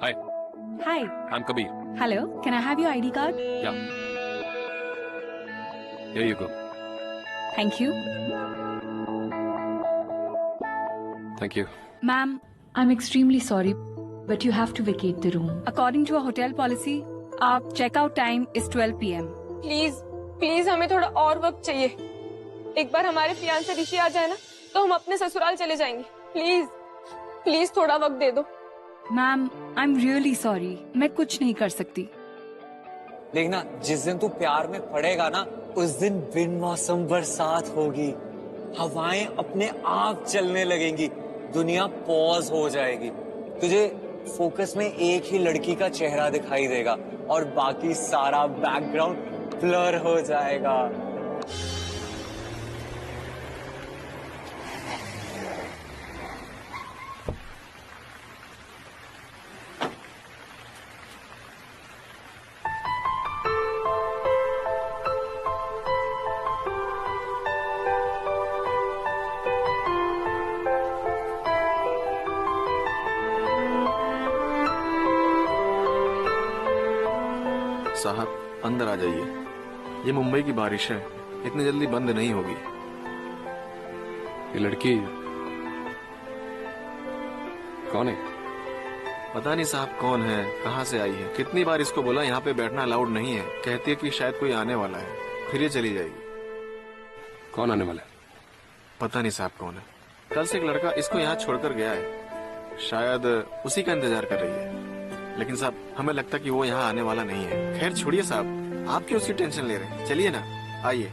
Hi, Hi. I'm Kabir. Hello. Can I have your ID card? Yeah. Here you go. Thank you. Thank you. Ma'am, I'm extremely sorry, but you have to vacate the room. according to our hotel policy, our checkout time is 12 p.m. Please please हमें थोड़ा और वक्त चाहिए। एक बार हमारे fiance ऋषि आ जाए ना तो हम अपने ससुराल चले जाएंगे। प्लीज प्लीज थोड़ा वक्त दे दो। Ma'am, I am really sorry. मैं कुछ नहीं कर सकती। देखना, जिस दिन तू प्यार में पड़ेगा ना, उस दिन बिन मौसम बरसात होगी, हवाएं अपने आप चलने लगेंगी, दुनिया पॉज हो जाएगी, तुझे फोकस में एक ही लड़की का चेहरा दिखाई देगा और बाकी सारा बैकग्राउंड ब्लर हो जाएगा। साहब अंदर आ जाइए, ये मुंबई की बारिश है, इतनी जल्दी बंद नहीं होगी। ये लड़की कौन है? पता नहीं साहब कौन है, कहाँ से आई है। कितनी बार इसको बोला यहाँ पे बैठना अलाउड नहीं है, कहती है कि शायद कोई आने वाला है, फिर ये चली जाएगी। कौन आने वाला है? पता नहीं साहब कौन है। कल से एक लड़का इसको यहाँ छोड़कर गया है, शायद उसी का इंतजार कर रही है, लेकिन साहब हमें लगता कि वो यहाँ आने वाला नहीं है। खैर छोड़िए साहब, आप क्यों उसकी टेंशन ले रहे हैं, चलिए ना, आइए।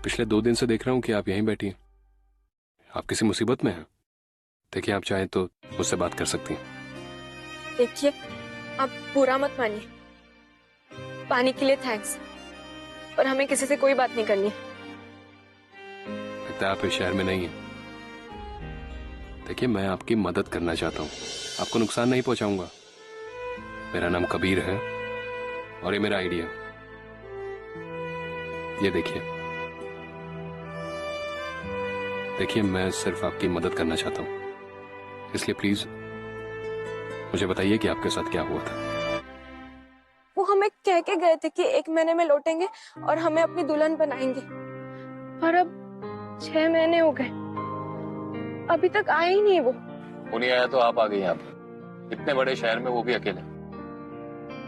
पिछले 2 दिन से देख रहा हूँ कि आप यहीं बैठी हैं। आप किसी मुसीबत में हैं? देखिए, आप चाहें तो मुझसे बात कर सकती हैं। देखिए, आप बुरा मत मानिए, पानी के लिए थैंक्स, पर हमें किसी से कोई बात नहीं करनी है। लगता है आप इस शहर में नहीं है। देखिए, मैं आपकी मदद करना चाहता हूँ, आपको नुकसान नहीं पहुंचाऊंगा। मेरा नाम कबीर है और ये मेरा आइडिया। ये देखिए, मैं सिर्फ आपकी मदद करना चाहता हूँ, इसलिए प्लीज मुझे बताइए कि आपके साथ क्या हुआ था। वो हमें कह के गए थे कि 1 महीने में लौटेंगे और हमें अपनी दुल्हन बनाएंगे, पर अब 6 महीने हो गए, अभी तक आए ही नहीं। वो नहीं आया तो आप आ गई यहाँ पे, इतने बड़े शहर में, वो भी अकेले।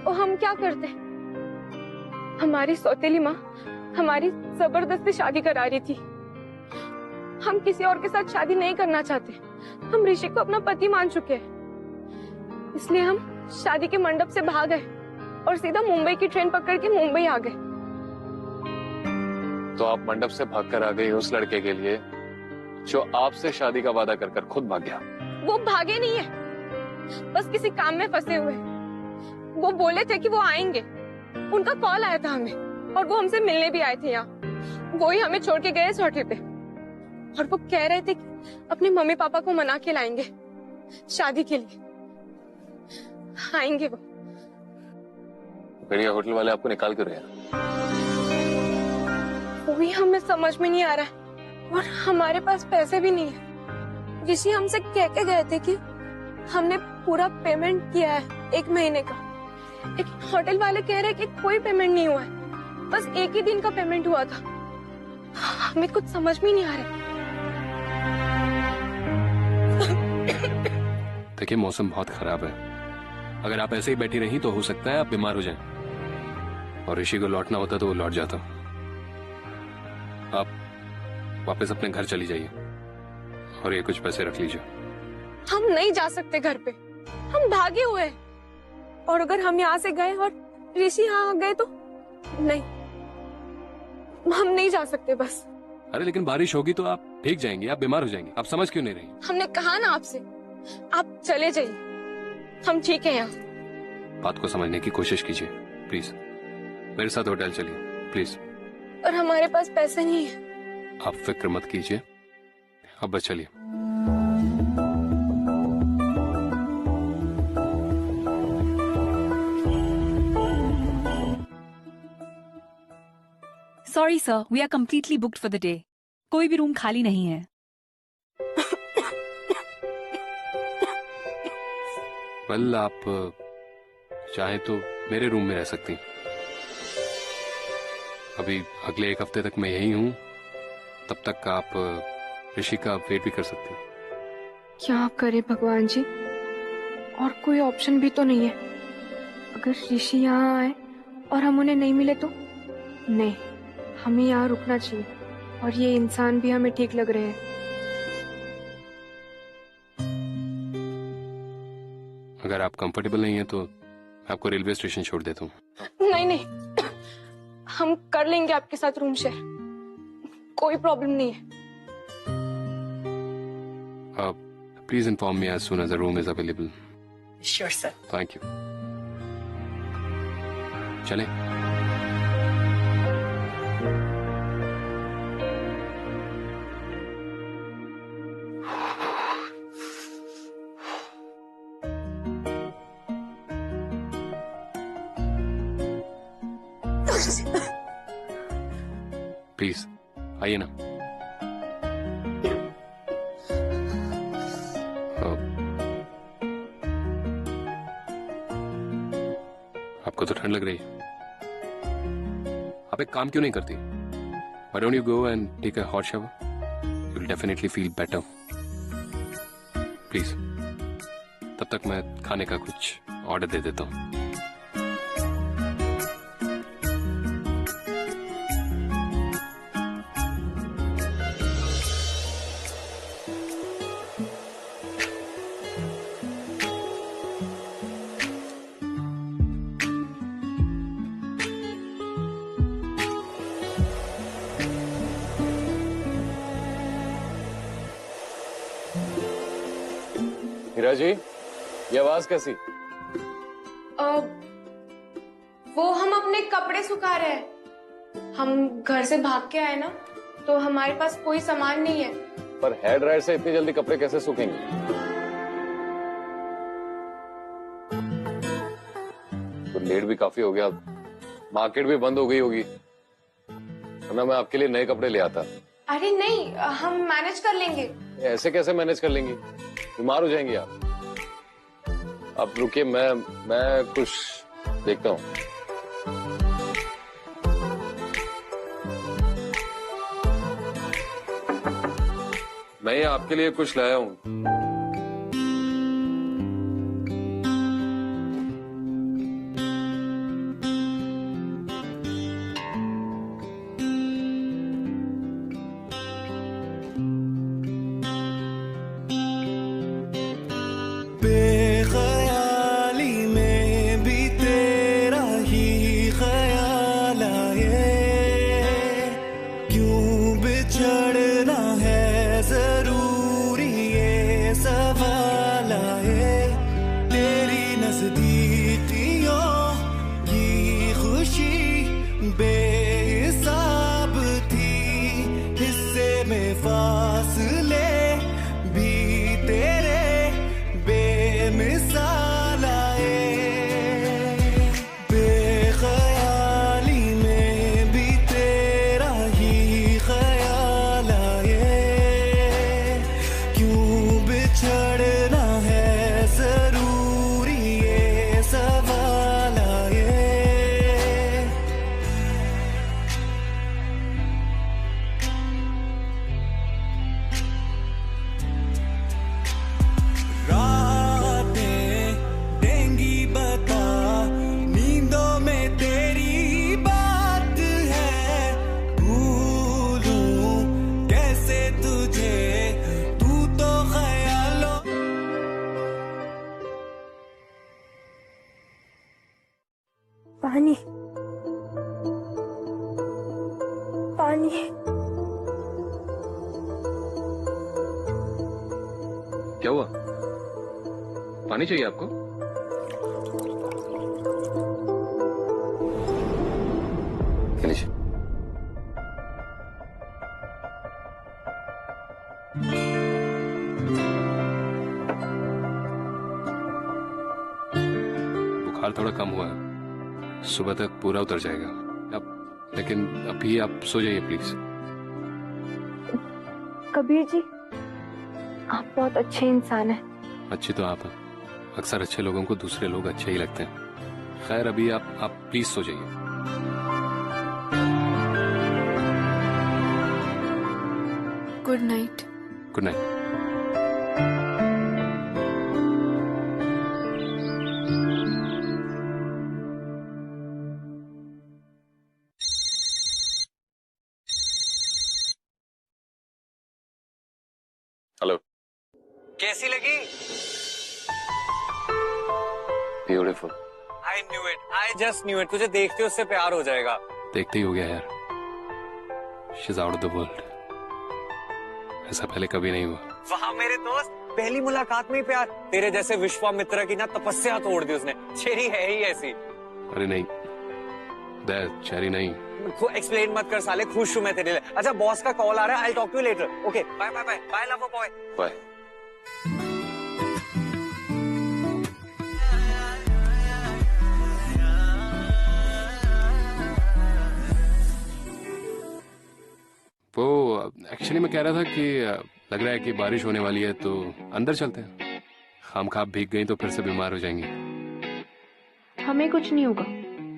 तो हम क्या करते? हमारी सौतेली माँ हमारी जबरदस्ती शादी करा रही थी। हम किसी और के साथ शादी नहीं करना चाहते, हम ऋषि को अपना पति मान चुके हैं, इसलिए हम शादी के मंडप से भाग गए और सीधा मुंबई की ट्रेन पकड़ के मुंबई आ गए। तो आप मंडप से भागकर आ गई उस लड़के के लिए जो आपसे शादी का वादा कर खुद भाग गया। वो भागे नहीं है, बस किसी काम में फंसे हुए। वो बोले थे कि वो आएंगे, उनका कॉल आया था हमें और वो हमसे मिलने भी आए थे यहाँ। वो ही हमें छोड़ के गए इस होटल पे और वो कह रहे थे कि अपने मम्मी पापा को मना के लाएंगे शादी के लिए। आएंगे वो। फिर ये होटल वाले आपको निकाल क्यों रहे हैं? वही हमें समझ में नहीं आ रहा है और हमारे पास पैसे भी नहीं है। ऋषि हमसे कह के गए थे कि हमने पूरा पेमेंट किया है 1 महीने का, लेकिन होटल वाले कह रहे कि कोई पेमेंट नहीं हुआ है, बस 1 ही दिन का पेमेंट हुआ था। हमें कुछ समझ में ही नहीं आ रहा। देखिए मौसम बहुत खराब है, अगर आप ऐसे ही बैठी रही तो हो सकता है आप बीमार हो जाएं। और ऋषि को लौटना होता तो वो लौट जाता। आप वापस अपने घर चली जाइए और ये कुछ पैसे रख लीजिए। हम नहीं जा सकते घर पे, हम भागे हुए हैं। और अगर हम यहाँ से गए और ऋषि यहाँ आ गए तो नहीं, हम नहीं जा सकते बस। अरे लेकिन बारिश होगी तो आप भीग जाएंगे, आप बीमार हो जाएंगे। आप समझ क्यों नहीं रही? हमने कहा ना आपसे, आप चले जाइए, हम ठीक है यहाँ। बात को समझने की कोशिश कीजिए प्लीज। मेरे साथ होटल चलिए प्लीज। और हमारे पास पैसे नहीं है। आप फिक्र मत कीजिए, अब बस चलिए। Sorry sir, we are completely booked for the day. कोई भी रूम खाली नहीं है। वेल आप चाहे तो मेरे रूम में रह सकती। अभी अगले एक हफ्ते तक मैं यही हूँ, तब तक आप ऋषि का वेट भी कर सकती। क्या करे भगवान जी, और कोई ऑप्शन भी तो नहीं है। अगर ऋषि यहाँ आए और हम उन्हें नहीं मिले तो? नहीं, हमें यहाँ रुकना चाहिए। और ये इंसान भी हमें ठीक लग रहे हैं। अगर आप कंफर्टेबल नहीं है तो मैं आपको रेलवे स्टेशन छोड़ देता हूँ। नहीं नहीं, हम कर लेंगे आपके साथ रूम शेयर, कोई प्रॉब्लम नहीं है। Please inform me as soon as the room is available. Sure, sir. Thank you. चलें। प्लीज आइए ना। आपको तो ठंड लग रही है, आप एक काम क्यों नहीं करती? Why don't you go and take a hot shower? You'll definitely feel better. Please, तब तक मैं खाने का कुछ ऑर्डर दे देता हूँ। हीरा जी, ये आवाज कैसी? वो हम अपने कपड़े सुखा रहे हैं। हम घर से भाग के आए ना, तो हमारे पास कोई सामान नहीं है। पर हेयर ड्रायर से इतनी जल्दी कपड़े कैसे सूखेंगे? तो लेट भी काफी हो गया, मार्केट भी बंद हो गई होगी, वरना मैं आपके लिए नए कपड़े ले आता। अरे नहीं, हम मैनेज कर लेंगे। ऐसे कैसे मैनेज कर लेंगी? बीमार हो जाएंगी आप। आप रुकिए, मैं कुछ देखता हूँ। मैं ये आपके लिए कुछ लाया हूँ। बेख्याली में भी तेरा ही ख्याल आए, क्यों बिछड़ना है जरूरी ये सवाल आए। तेरी नजदीकियों की खुशी बेहिसाब थी, हिस्से में फासले भी तेरे बेमिसाल आए। बेख्याली में भी तेरा ही ख्याल आए, क्यों बिछड़ना है जरूरी ये सवाल आए। क्या हुआ? पानी चाहिए आपको? ये लीजिए। बुखार थोड़ा कम हुआ है, सुबह तक पूरा उतर जाएगा। अब लेकिन अभी आप सो जाइए प्लीज। कबीर जी, आप बहुत अच्छे इंसान हैं। अच्छी तो आप हैं। अक्सर अच्छे लोगों को दूसरे लोग अच्छे ही लगते हैं। खैर अभी आप प्लीज सो जाइए। Good night. Good night. Hello. कैसी लगी? Beautiful. I knew it, I just knew it. तुझे देखते उससे प्यार हो जाएगा। देखते ही हो गया यार। She is out of the world. ऐसा पहले कभी नहीं हुआ। वाह मेरे दोस्त, पहली मुलाकात में ही प्यार। तेरे जैसे विश्वामित्र की ना तपस्या तोड़ दी उसने। चेरी है ही ऐसी। अरे नहीं दैट चेरी नहीं। एक्सप्लेन मत कर साले, खुश हूं मैं तेरे लिए। अच्छा बॉस का कॉल आ रहा है, I talk to you later. Okay bye bye bye bye love boy. Bye. वो एक्चुअली मैं कह रहा था कि लग रहा है कि बारिश होने वाली है तो अंदर चलते हैं। खामखा भीग गई तो फिर से बीमार हो जाएंगी। हमें कुछ नहीं होगा,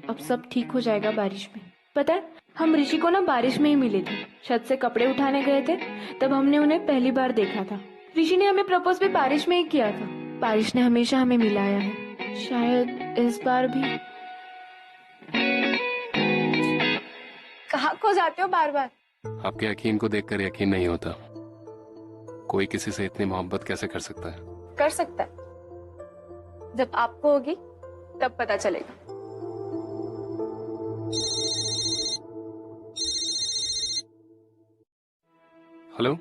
अब सब ठीक हो जाएगा बारिश में। पता है, हम ऋषि को ना बारिश में ही मिले थे। छत से कपड़े उठाने गए थे, तब हमने उन्हें पहली बार देखा था। ऋषि ने हमें प्रपोज भी बारिश में ही किया था। बारिश ने हमेशा हमें मिलाया है, शायद इस बार भी। कहाँ को जाते हो बार बार? आपके यकीन को देखकर यकीन नहीं होता। कोई किसी से इतनी मोहब्बत कैसे कर सकता है? कर सकता है, जब आपको होगी तब पता चलेगा। हेलो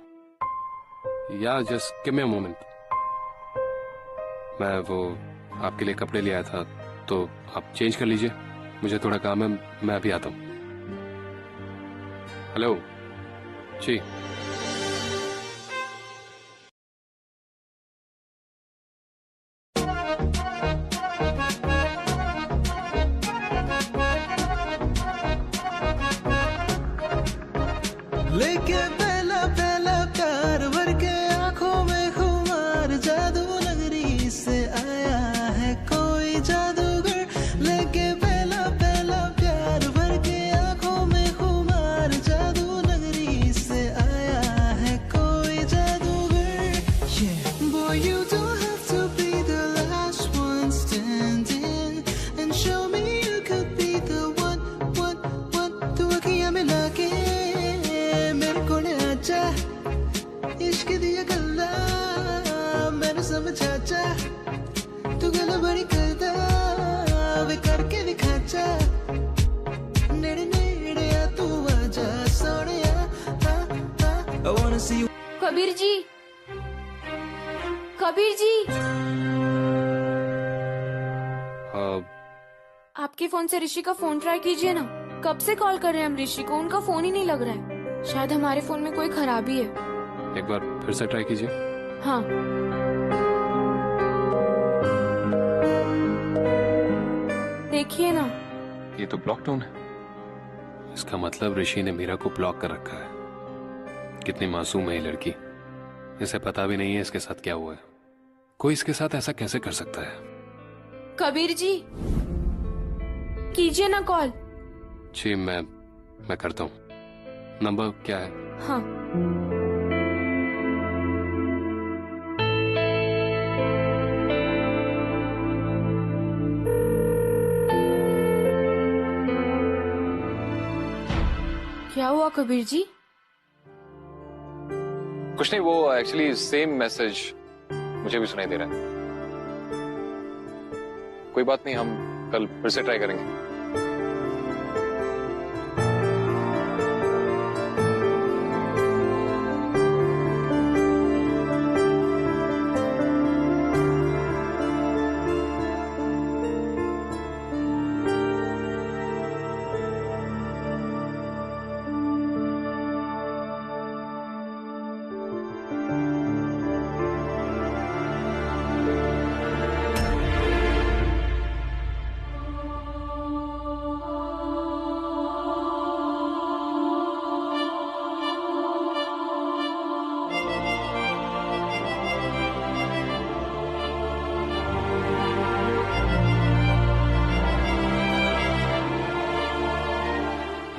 या just give me a moment. मैं वो आपके लिए कपड़े ले आया था, तो आप चेंज कर लीजिए। मुझे थोड़ा काम है, मैं अभी आता हूँ। हेलो जी। लेके पहला पहला प्यार भर के आंखों में खुमार, जादू नगरी से आया है कोई जादूगर। लेके पहला पहला प्यार भर के आंखों में खुमार, जादू नगरी से आया है कोई जादूगर। Boy, you don't have to be the last one standing and show me you could be the one. तू अखियां मिला के मेरे को ले आजा, इश्क दिया गल्ला मैंने समझा जा। तू गला बड़ी करदा वे करके दिखा जा। नेड़े नेड़े आ तू आजा Sonia. I wanna see you. Kabir ji, Kabir ji, आपके फोन से ऋषि का फोन ट्राई कीजिए ना। कब से कॉल कर रहे हैं हम ऋषि को, उनका फोन ही नहीं लग रहा है। शायद हमारे फोन में कोई खराबी है। एक बार फिर से ट्राई कीजिए। हाँ, देखिए ना। ये तो ब्लॉक टोन है। इसका मतलब ऋषि ने मीरा को ब्लॉक कर रखा है। कितनी मासूम है ये लड़की। इसे पता भी नहीं है इसके साथ क्या हुआ है। कोई इसके साथ ऐसा कैसे कर सकता है? कबीर जी, कीजिए ना कॉल। जी मैं करता हूँ। नंबर क्या है? हाँ, क्या हुआ कबीर जी? कुछ नहीं, वो एक्चुअली सेम मैसेज मुझे भी सुनाई दे रहा है। कोई बात नहीं, हम कल फिर से ट्राई करेंगे।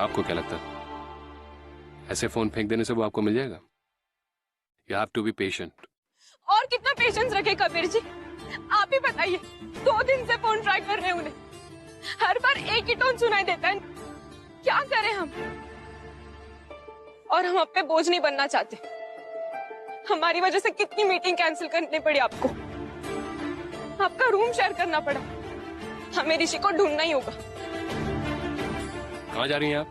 आपको क्या लगता है ऐसे फोन फेंक देने से वो आपको मिल जाएगा? You have to be patient. और कितना पेशेंस रखे कबीर जी, आप ही बताइए। 2 दिन से फोन ट्राई कर रहे हैं उन्हें, हर बार एक ही टोन सुनाई देता है। क्या करें हम? और हम आप पे बोझ नहीं बनना चाहते। हमारी वजह से कितनी मीटिंग कैंसिल करनी पड़ी आपको, आपका रूम शेयर करना पड़ा। हमें ऋषि को ढूंढना ही होगा। कहाँ जा रही हैं आप?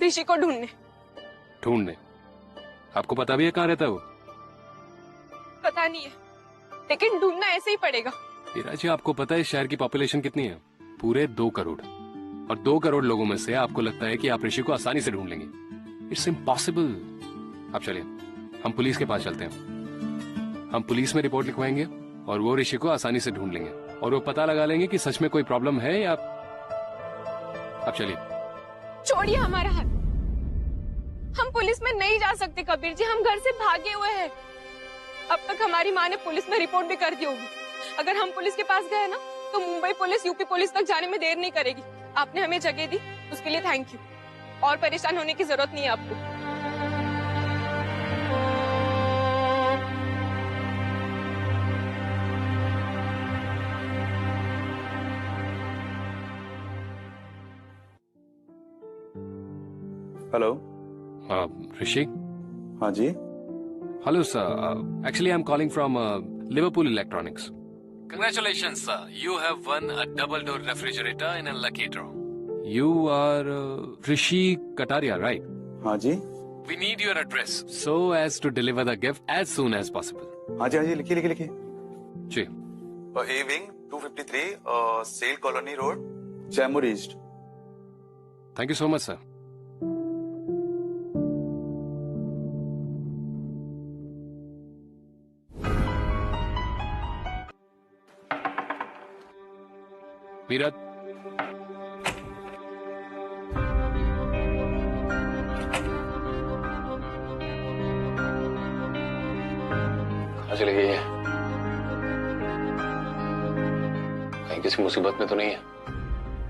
ऋषि को ढूंढने। ढूंढने? आपको पता भी है कहाँ रहता है वो? पता नहीं है, लेकिन ढूंढना ऐसे ही पड़ेगा। हीरा जी, आपको पता है इस शहर की पॉपुलेशन कितनी है? पूरे 2 करोड़। और 2 करोड़ लोगों में से आपको लगता है कि आप ऋषि को आसानी से ढूंढ लेंगे? It's impossible. आप चलिए, हम पुलिस के पास चलते हैं। हम पुलिस में रिपोर्ट लिखवाएंगे और वो ऋषि को आसानी से ढूंढ लेंगे और वो पता लगा लेंगे कि सच में कोई प्रॉब्लम है या। आप चलिए। छोड़िए हमारा हाथ, हम पुलिस में नहीं जा सकते कबीर जी, हम घर से भागे हुए हैं। अब तक हमारी माँ ने पुलिस में रिपोर्ट भी कर दी होगी। अगर हम पुलिस के पास गए ना तो मुंबई पुलिस, यूपी पुलिस तक जाने में देर नहीं करेगी। आपने हमें जगह दी, उसके लिए थैंक यू। और परेशान होने की जरूरत नहीं है आपको। हेलो। ऋषि? हाँ जी। Hello sir, actually I am calling from Liverpool electronics. Congratulations, sir. You have won a double door refrigerator in a lucky draw. You are Rishi Kataria, right? हाँ जी। We need your address so as to deliver the gift as soon as possible. हाँ जी, लिखिए। जी। A wing 253 cell colony road, Jaipur east. Thank you so much, sir. मीरत, कहाँ चली गई है? कहीं किसी मुसीबत में तो नहीं है?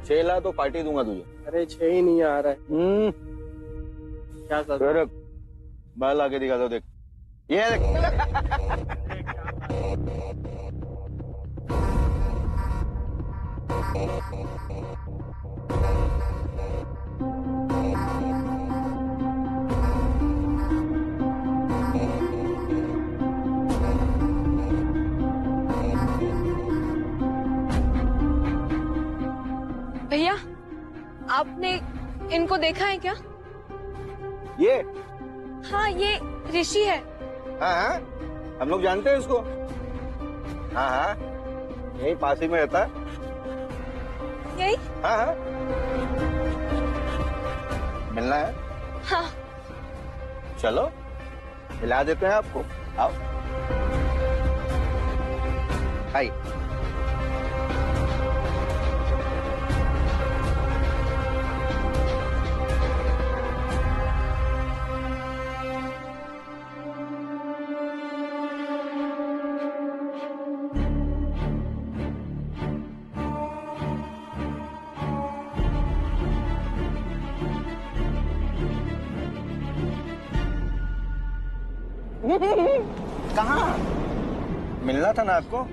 6 लाख तो पार्टी दूंगा तुझे। अरे 6 ही नहीं आ रहा है। क्या कर? बाल आके दिखा दो, देख ये देख। भैया, आपने इनको देखा है क्या? ये? हाँ, ये ऋषि है। हाँ, हम लोग जानते हैं इसको। हाँ, यही पास ही में रहता है। यही? हाँ, मिलना है? हाँ। चलो मिला देते हैं आपको, आओ। हाय। कहाँ? मिलना था ना आपको,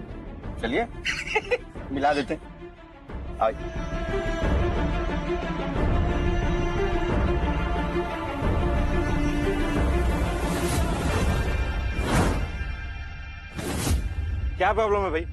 चलिए मिला देते हैं। आइए। क्या प्रॉब्लम है भाई?